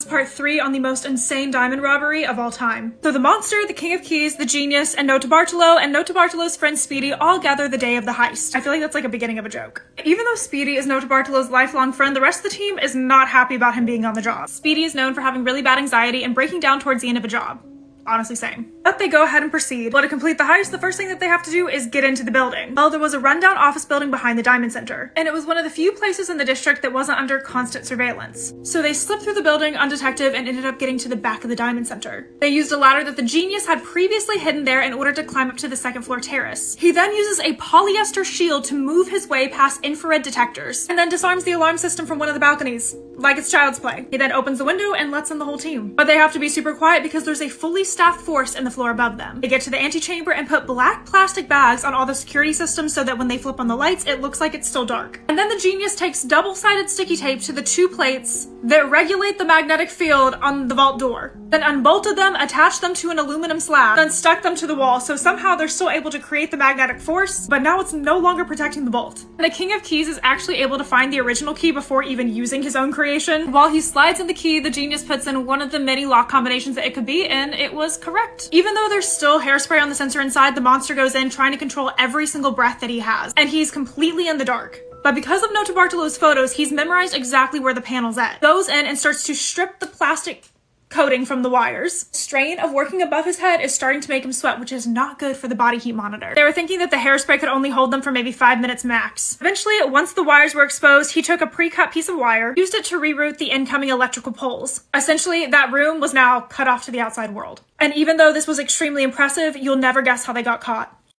Part 3 on the most insane diamond robbery of all time. So the monster, the king of keys, the genius, and Notarbartolo's friend Speedy all gather the day of the heist. I feel like that's like a beginning of a joke. Even though Speedy is Notarbartolo's lifelong friend, the rest of the team is not happy about him being on the job. Speedy is known for having really bad anxiety and breaking down towards the end of a job. Honestly, same. But they go ahead and proceed. Well, to complete the heist, the first thing that they have to do is get into the building. Well, there was a rundown office building behind the Diamond Center, and it was one of the few places in the district that wasn't under constant surveillance. So they slipped through the building undetected and ended up getting to the back of the Diamond Center. They used a ladder that the genius had previously hidden there in order to climb up to the second floor terrace. He then uses a polyester shield to move his way past infrared detectors, and then disarms the alarm system from one of the balconies, like it's child's play. He then opens the window and lets in the whole team. But they have to be super quiet because there's a fully staffed force in the floor above them. They get to the antechamber and put black plastic bags on all the security systems so that when they flip on the lights, it looks like it's still dark. And then the genius takes double-sided sticky tape to the two plates that regulate the magnetic field on the vault door, then unbolted them, attached them to an aluminum slab, then stuck them to the wall, so somehow they're still able to create the magnetic force, but now it's no longer protecting the bolt. And the King of Keys is actually able to find the original key before even using his own creation. While he slides in the key, the genius puts in one of the many lock combinations that it could be, and it was correct. Even though there's still hairspray on the sensor inside, the monster goes in trying to control every single breath that he has, and he's completely in the dark. But because of Notarbartolo's photos, he's memorized exactly where the panel's at. Goes in and starts to strip the plastic coating from the wires. Strain of working above his head is starting to make him sweat, which is not good for the body heat monitor. They were thinking that the hairspray could only hold them for maybe 5 minutes max. Eventually, once the wires were exposed, he took a pre-cut piece of wire, used it to reroute the incoming electrical poles. Essentially, that room was now cut off to the outside world. And even though this was extremely impressive, you'll never guess how they got caught.